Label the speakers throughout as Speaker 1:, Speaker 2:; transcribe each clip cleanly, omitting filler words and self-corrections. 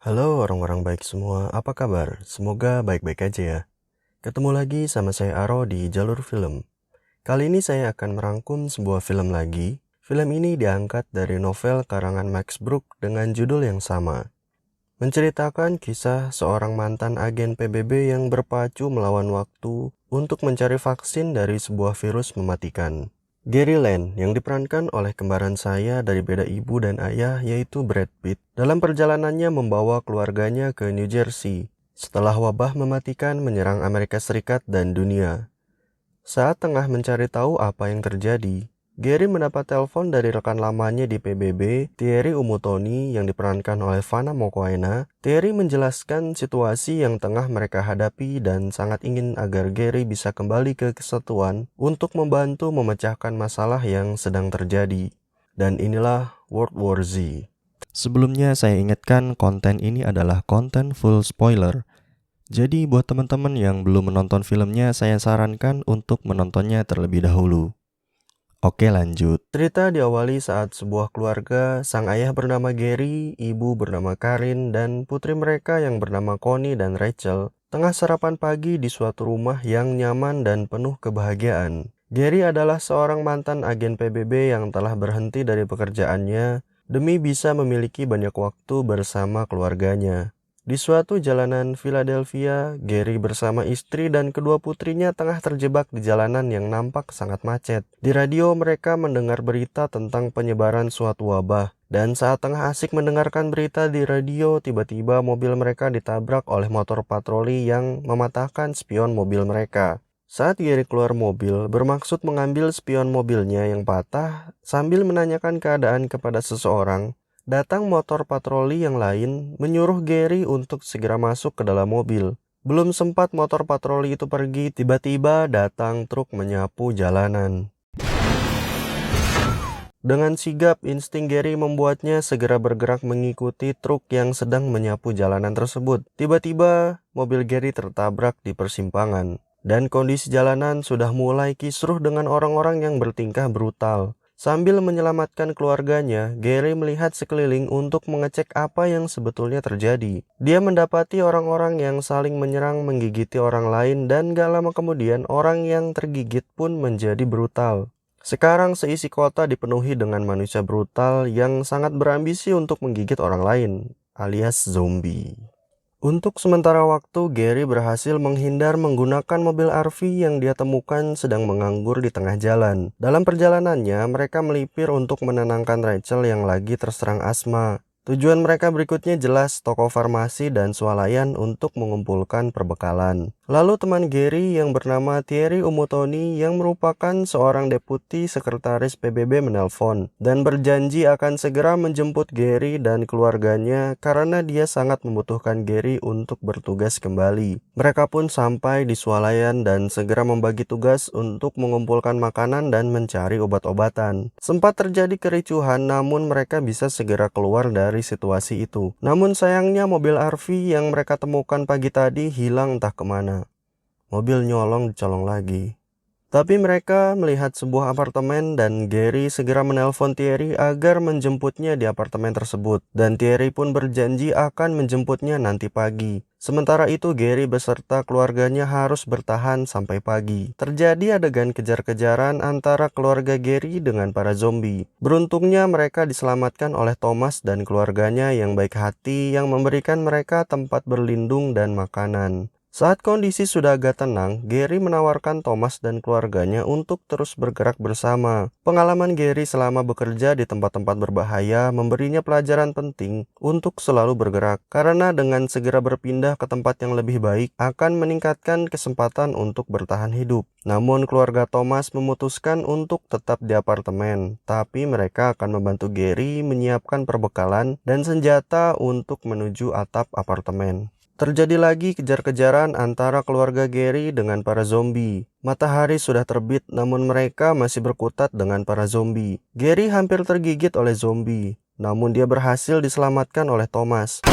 Speaker 1: Halo orang-orang baik semua, apa kabar? Semoga baik-baik aja ya. Ketemu lagi sama saya Aro di Jalur Film. Kali ini saya akan merangkum sebuah film lagi. Film ini diangkat dari novel karangan Max Brooks dengan judul yang sama. Menceritakan kisah seorang mantan agen PBB yang berpacu melawan waktu untuk mencari vaksin dari sebuah virus mematikan. Gary Land yang diperankan oleh kembaran saya dari beda ibu dan ayah yaitu Brad Pitt dalam perjalanannya membawa keluarganya ke New Jersey setelah wabah mematikan menyerang Amerika Serikat dan dunia. Saat tengah mencari tahu apa yang terjadi, Gary mendapat telepon dari rekan lamanya di PBB, Thierry Umutoni yang diperankan oleh Vanna Mokoena. Thierry menjelaskan situasi yang tengah mereka hadapi dan sangat ingin agar Gary bisa kembali ke kesatuan untuk membantu memecahkan masalah yang sedang terjadi. Dan inilah World War Z. Sebelumnya saya ingatkan konten ini adalah konten full spoiler. Jadi buat teman-teman yang belum menonton filmnya, saya sarankan untuk menontonnya terlebih dahulu. Oke lanjut. Cerita diawali saat sebuah keluarga, sang ayah bernama Gary, ibu bernama Karin, dan putri mereka yang bernama Connie dan Rachel, tengah sarapan pagi di suatu rumah yang nyaman dan penuh kebahagiaan. Gary adalah seorang mantan agen PBB yang telah berhenti dari pekerjaannya demi bisa memiliki banyak waktu bersama keluarganya. Di suatu jalanan Philadelphia, Gary bersama istri dan kedua putrinya tengah terjebak di jalanan yang nampak sangat macet. Di radio mereka mendengar berita tentang penyebaran suatu wabah. Dan saat tengah asik mendengarkan berita di radio, tiba-tiba mobil mereka ditabrak oleh motor patroli yang mematahkan spion mobil mereka. Saat Gary keluar mobil, bermaksud mengambil spion mobilnya yang patah, sambil menanyakan keadaan kepada seseorang, datang motor patroli yang lain menyuruh Gary untuk segera masuk ke dalam mobil. Belum sempat motor patroli itu pergi, tiba-tiba datang truk menyapu jalanan. Dengan sigap, insting Gary membuatnya segera bergerak mengikuti truk yang sedang menyapu jalanan tersebut. Tiba-tiba, mobil Gary tertabrak di persimpangan. Dan kondisi jalanan sudah mulai kisruh dengan orang-orang yang bertingkah brutal. Sambil menyelamatkan keluarganya, Gary melihat sekeliling untuk mengecek apa yang sebetulnya terjadi. Dia mendapati orang-orang yang saling menyerang menggigiti orang lain dan gak lama kemudian orang yang tergigit pun menjadi brutal. Sekarang seisi kota dipenuhi dengan manusia brutal yang sangat berambisi untuk menggigit orang lain, alias zombie. Untuk sementara waktu, Gary berhasil menghindar menggunakan mobil RV yang dia temukan sedang menganggur di tengah jalan. Dalam perjalanannya, mereka melipir untuk menenangkan Rachel yang lagi terserang asma. Tujuan mereka berikutnya jelas toko farmasi dan swalayan untuk mengumpulkan perbekalan. Lalu teman Gary yang bernama Thierry Umutoni yang merupakan seorang deputi sekretaris PBB menelpon dan berjanji akan segera menjemput Gary dan keluarganya karena dia sangat membutuhkan Gary untuk bertugas kembali. Mereka pun sampai di swalayan dan segera membagi tugas untuk mengumpulkan makanan dan mencari obat-obatan. Sempat terjadi kericuhan namun mereka bisa segera keluar dari situasi itu. Namun sayangnya mobil RV yang mereka temukan pagi tadi hilang entah kemana. Mobil nyolong dicolong lagi. Tapi mereka melihat sebuah apartemen dan Gary segera menelpon Thierry agar menjemputnya di apartemen tersebut. Dan Thierry pun berjanji akan menjemputnya nanti pagi. Sementara itu Gary beserta keluarganya harus bertahan sampai pagi. Terjadi adegan kejar-kejaran antara keluarga Gary dengan para zombie. Beruntungnya mereka diselamatkan oleh Thomas dan keluarganya yang baik hati yang memberikan mereka tempat berlindung dan makanan. Saat kondisi sudah agak tenang, Gary menawarkan Thomas dan keluarganya untuk terus bergerak bersama. Pengalaman Gary selama bekerja di tempat-tempat berbahaya memberinya pelajaran penting untuk selalu bergerak, karena dengan segera berpindah ke tempat yang lebih baik akan meningkatkan kesempatan untuk bertahan hidup. Namun keluarga Thomas memutuskan untuk tetap di apartemen, tapi mereka akan membantu Gary menyiapkan perbekalan dan senjata untuk menuju atap apartemen. Terjadi lagi kejar-kejaran antara keluarga Gary dengan para zombie. Matahari sudah terbit namun mereka masih berkutat dengan para zombie. Gary hampir tergigit oleh zombie, namun dia berhasil diselamatkan oleh Thomas.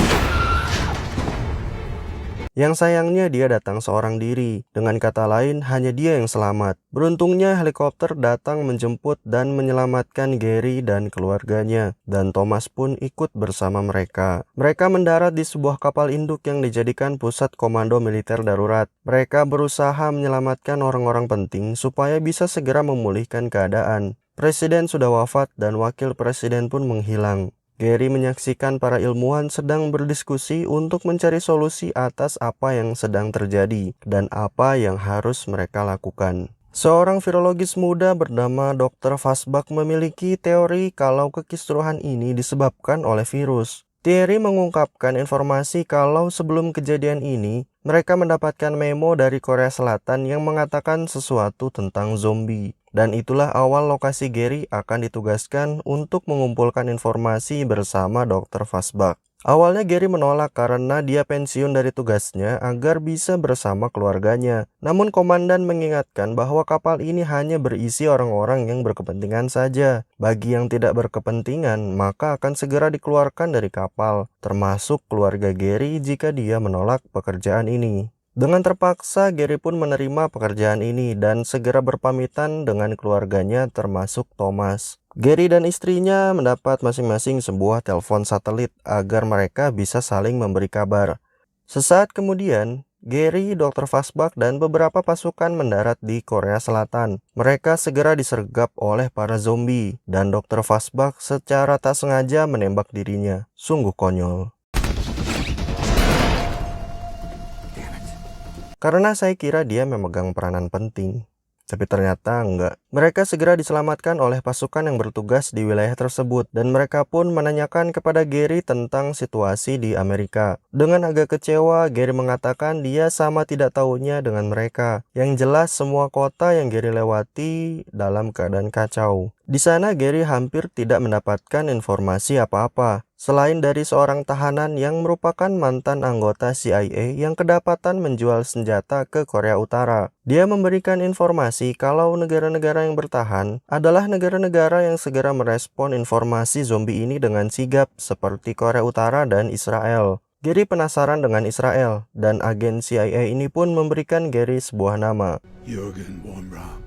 Speaker 1: Yang sayangnya dia datang seorang diri. Dengan kata lain, hanya dia yang selamat. Beruntungnya helikopter datang menjemput dan menyelamatkan Gary dan keluarganya. Dan Thomas pun ikut bersama mereka. Mereka mendarat di sebuah kapal induk yang dijadikan pusat komando militer darurat. Mereka berusaha menyelamatkan orang-orang penting supaya bisa segera memulihkan keadaan. Presiden sudah wafat dan wakil presiden pun menghilang. Gary menyaksikan para ilmuwan sedang berdiskusi untuk mencari solusi atas apa yang sedang terjadi dan apa yang harus mereka lakukan. Seorang virologis muda bernama Dr. Fasbach memiliki teori kalau kekisruhan ini disebabkan oleh virus. Thierry mengungkapkan informasi kalau sebelum kejadian ini, mereka mendapatkan memo dari Korea Selatan yang mengatakan sesuatu tentang zombie. Dan itulah awal lokasi Gary akan ditugaskan untuk mengumpulkan informasi bersama Dr. Fasbach. Awalnya Gary menolak karena dia pensiun dari tugasnya agar bisa bersama keluarganya. Namun komandan mengingatkan bahwa kapal ini hanya berisi orang-orang yang berkepentingan saja. Bagi yang tidak berkepentingan, maka akan segera dikeluarkan dari kapal, termasuk keluarga Gary jika dia menolak pekerjaan ini. Dengan terpaksa, Gary pun menerima pekerjaan ini dan segera berpamitan dengan keluarganya termasuk Thomas. Gary dan istrinya mendapat masing-masing sebuah telepon satelit agar mereka bisa saling memberi kabar. Sesaat kemudian, Gary, Dr. Fasbach, dan beberapa pasukan mendarat di Korea Selatan. Mereka segera disergap oleh para zombie, dan Dr. Fasbach secara tak sengaja menembak dirinya. Sungguh konyol. Karena saya kira dia memegang peranan penting. Tapi ternyata enggak. Mereka segera diselamatkan oleh pasukan yang bertugas di wilayah tersebut dan mereka pun menanyakan kepada Gary tentang situasi di Amerika. Dengan agak kecewa, Gary mengatakan dia sama tidak tahunya dengan mereka. Yang jelas semua kota yang Gary lewati dalam keadaan kacau. Di sana Gary hampir tidak mendapatkan informasi apa-apa. Selain dari seorang tahanan yang merupakan mantan anggota CIA yang kedapatan menjual senjata ke Korea Utara. Dia memberikan informasi kalau negara-negara yang bertahan adalah negara-negara yang segera merespon informasi zombie ini dengan sigap seperti Korea Utara dan Israel. Gary penasaran dengan Israel, dan agen CIA ini pun memberikan Gary sebuah nama. Jürgen von Braun.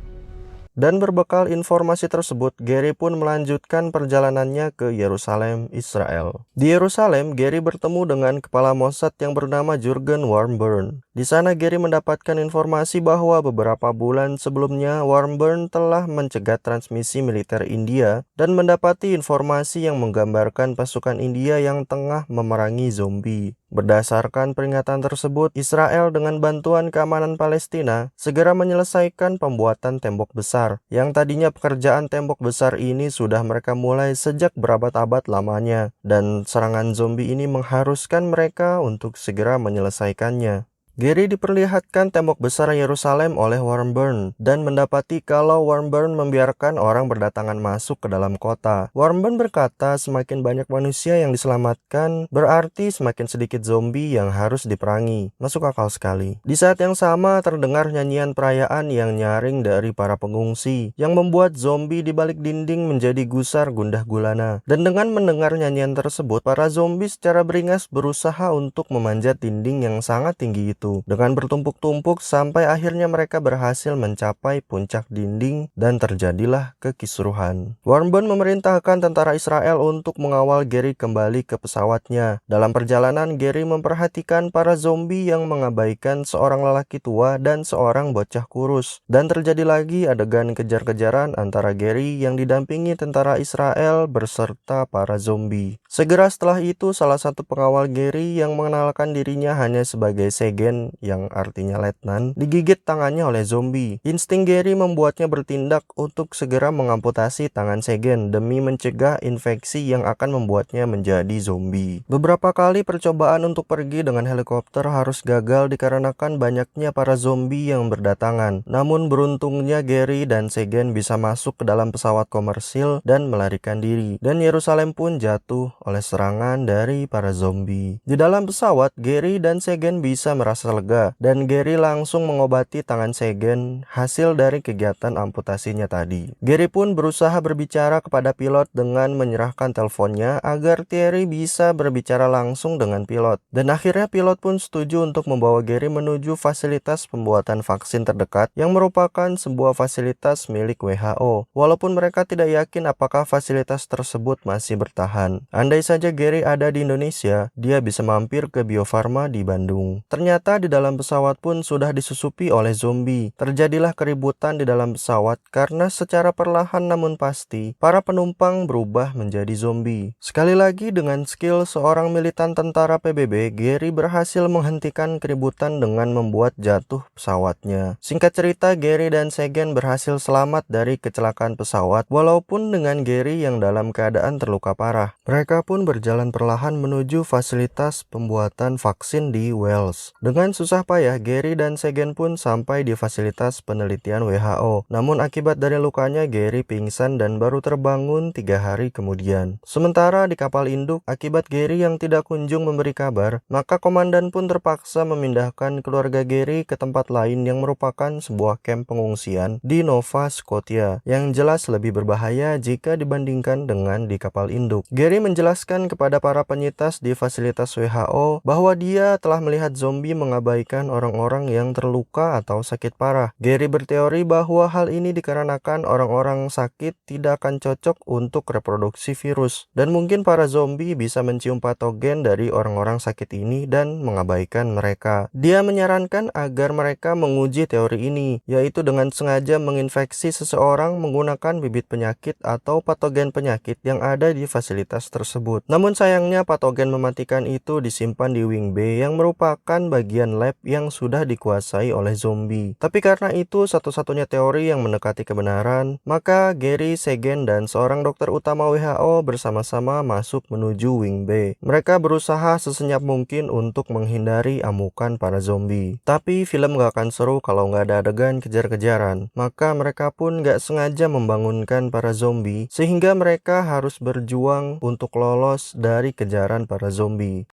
Speaker 1: Dan berbekal informasi tersebut, Gary pun melanjutkan perjalanannya ke Yerusalem, Israel. Di Yerusalem, Gary bertemu dengan kepala Mossad yang bernama Jürgen Warburn. Di sana Gary mendapatkan informasi bahwa beberapa bulan sebelumnya Warburn telah mencegat transmisi militer India dan mendapati informasi yang menggambarkan pasukan India yang tengah memerangi zombie. Berdasarkan peringatan tersebut, Israel dengan bantuan keamanan Palestina segera menyelesaikan pembuatan tembok besar. Yang tadinya pekerjaan tembok besar ini sudah mereka mulai sejak berabad-abad lamanya, dan serangan zombie ini mengharuskan mereka untuk segera menyelesaikannya. Gary diperlihatkan tembok besar Yerusalem oleh Warburn dan mendapati kalau Warburn membiarkan orang berdatangan masuk ke dalam kota. Warburn berkata semakin banyak manusia yang diselamatkan berarti semakin sedikit zombie yang harus diperangi. Masuk akal sekali. Di saat yang sama terdengar nyanyian perayaan yang nyaring dari para pengungsi yang membuat zombie di balik dinding menjadi gusar gundah gulana. Dan dengan mendengar nyanyian tersebut, para zombie secara beringas berusaha untuk memanjat dinding yang sangat tinggi itu. Dengan bertumpuk-tumpuk sampai akhirnya mereka berhasil mencapai puncak dinding dan terjadilah kekisruhan. Warburn memerintahkan tentara Israel untuk mengawal Gary kembali ke pesawatnya. Dalam perjalanan, Gary memperhatikan para zombie yang mengabaikan seorang lelaki tua dan seorang bocah kurus. Dan terjadi lagi adegan kejar-kejaran antara Gary yang didampingi tentara Israel berserta para zombie. Segera setelah itu, salah satu pengawal Gary yang mengenalkan dirinya hanya sebagai Segen, yang artinya letnan, digigit tangannya oleh zombie. Insting Gary membuatnya bertindak untuk segera mengamputasi tangan Segen demi mencegah infeksi yang akan membuatnya menjadi zombie. Beberapa kali percobaan untuk pergi dengan helikopter harus gagal dikarenakan banyaknya para zombie yang berdatangan. Namun beruntungnya Gary dan Segen bisa masuk ke dalam pesawat komersil dan melarikan diri. Dan Yerusalem pun jatuh oleh serangan dari para zombie. Di dalam pesawat, Gary dan Segen bisa merasa lega, dan Gary langsung mengobati tangan Segen hasil dari kegiatan amputasinya tadi. Gary pun berusaha berbicara kepada pilot dengan menyerahkan teleponnya agar Thierry bisa berbicara langsung dengan pilot. Dan akhirnya pilot pun setuju untuk membawa Gary menuju fasilitas pembuatan vaksin terdekat yang merupakan sebuah fasilitas milik WHO. Walaupun mereka tidak yakin apakah fasilitas tersebut masih bertahan. Andai saja Gary ada di Indonesia, dia bisa mampir ke Bio Farma di Bandung. Ternyata di dalam pesawat pun sudah disusupi oleh zombie. Terjadilah keributan di dalam pesawat karena secara perlahan namun pasti, para penumpang berubah menjadi zombie. Sekali lagi dengan skill seorang militan tentara PBB, Gary berhasil menghentikan keributan dengan membuat jatuh pesawatnya. Singkat cerita, Gary dan Segen berhasil selamat dari kecelakaan pesawat, walaupun dengan Gary yang dalam keadaan terluka parah. Mereka pun berjalan perlahan menuju fasilitas pembuatan vaksin di Wales. Dengan susah payah, Gary dan Segen pun sampai di fasilitas penelitian WHO. Namun akibat dari lukanya, Gary pingsan dan baru terbangun 3 hari kemudian. Sementara di kapal induk, akibat Gary yang tidak kunjung memberi kabar, maka komandan pun terpaksa memindahkan keluarga Gary ke tempat lain yang merupakan sebuah kamp pengungsian di Nova Scotia, yang jelas lebih berbahaya jika dibandingkan dengan di kapal induk. Gary menjelaskan kepada para penyintas di fasilitas WHO bahwa dia telah melihat zombie mengabaikan orang-orang yang terluka atau sakit parah. Gary berteori bahwa hal ini dikarenakan orang-orang sakit tidak akan cocok untuk reproduksi virus, dan mungkin para zombie bisa mencium patogen dari orang-orang sakit ini dan mengabaikan mereka. Dia menyarankan agar mereka menguji teori ini, yaitu dengan sengaja menginfeksi seseorang menggunakan bibit penyakit atau patogen penyakit yang ada di fasilitas tersebut. Namun sayangnya patogen mematikan itu disimpan di Wing B yang merupakan bagian lab yang sudah dikuasai oleh zombie. Tapi karena itu satu-satunya teori yang mendekati kebenaran, maka Gary, Segen, dan seorang dokter utama WHO bersama-sama masuk menuju Wing B. Mereka berusaha sesenyap mungkin untuk menghindari amukan para zombie. Tapi film gak akan seru kalau nggak ada adegan kejar-kejaran. Maka mereka pun gak sengaja membangunkan para zombie, sehingga mereka harus berjuang untuk lolos dari kejaran para zombie.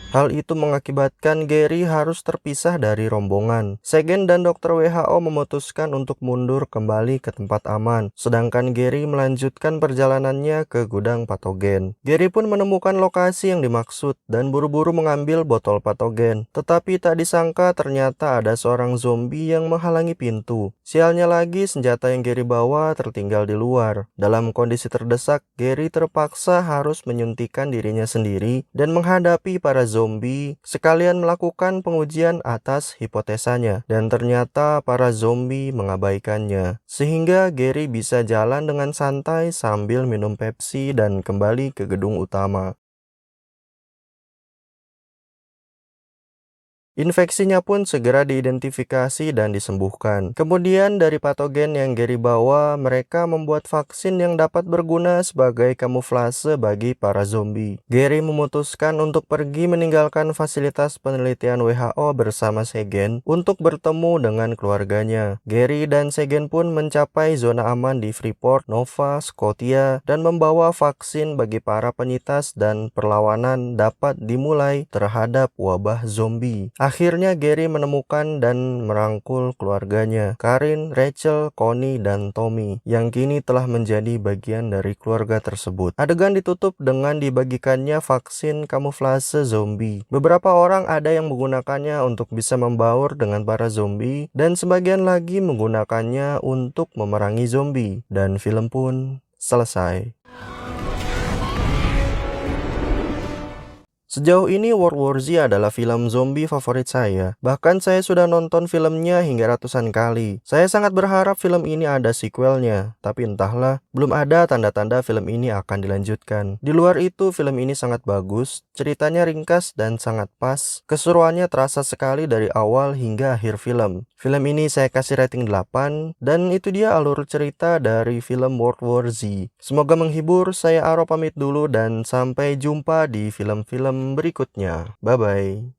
Speaker 1: Hal itu mengakibatkan Gary harus terpisah dari rombongan. Segen dan dokter WHO memutuskan untuk mundur kembali ke tempat aman, sedangkan Gary melanjutkan perjalanannya ke gudang patogen. Gary pun menemukan lokasi yang dimaksud dan buru-buru mengambil botol patogen. Tetapi tak disangka ternyata ada seorang zombie yang menghalangi pintu. Sialnya lagi, senjata yang Gary bawa tertinggal di luar. Dalam kondisi terdesak, Gary terpaksa harus menyuntikkan dirinya sendiri dan menghadapi para zombie, sekalian melakukan pengujian atas hipotesanya, dan ternyata para zombie mengabaikannya, sehingga Gary bisa jalan dengan santai sambil minum Pepsi dan kembali ke gedung utama. Infeksinya pun segera diidentifikasi dan disembuhkan. Kemudian dari patogen yang Gary bawa, mereka membuat vaksin yang dapat berguna sebagai kamuflase bagi para zombie. Gary memutuskan untuk pergi meninggalkan fasilitas penelitian WHO bersama Segen untuk bertemu dengan keluarganya. Gary dan Segen pun mencapai zona aman di Freeport, Nova Scotia, dan membawa vaksin bagi para penyintas, dan perlawanan dapat dimulai terhadap wabah zombie. Akhirnya Gary menemukan dan merangkul keluarganya, Karin, Rachel, Connie, dan Tommy, yang kini telah menjadi bagian dari keluarga tersebut. Adegan ditutup dengan dibagikannya vaksin kamuflase zombie. Beberapa orang ada yang menggunakannya untuk bisa membaur dengan para zombie, dan sebagian lagi menggunakannya untuk memerangi zombie. Dan film pun selesai. Sejauh ini World War Z adalah film zombie favorit saya. Bahkan saya sudah nonton filmnya hingga ratusan kali. Saya sangat berharap film ini ada sequelnya. Tapi entahlah, belum ada tanda-tanda film ini akan dilanjutkan. Di luar itu, film ini sangat bagus. Ceritanya ringkas dan sangat pas. Keseruannya terasa sekali dari awal hingga akhir film. Film ini saya kasih rating 8. Dan itu dia alur cerita dari film World War Z. Semoga menghibur. Saya Aro pamit dulu dan sampai jumpa di film-film berikutnya. Bye-bye.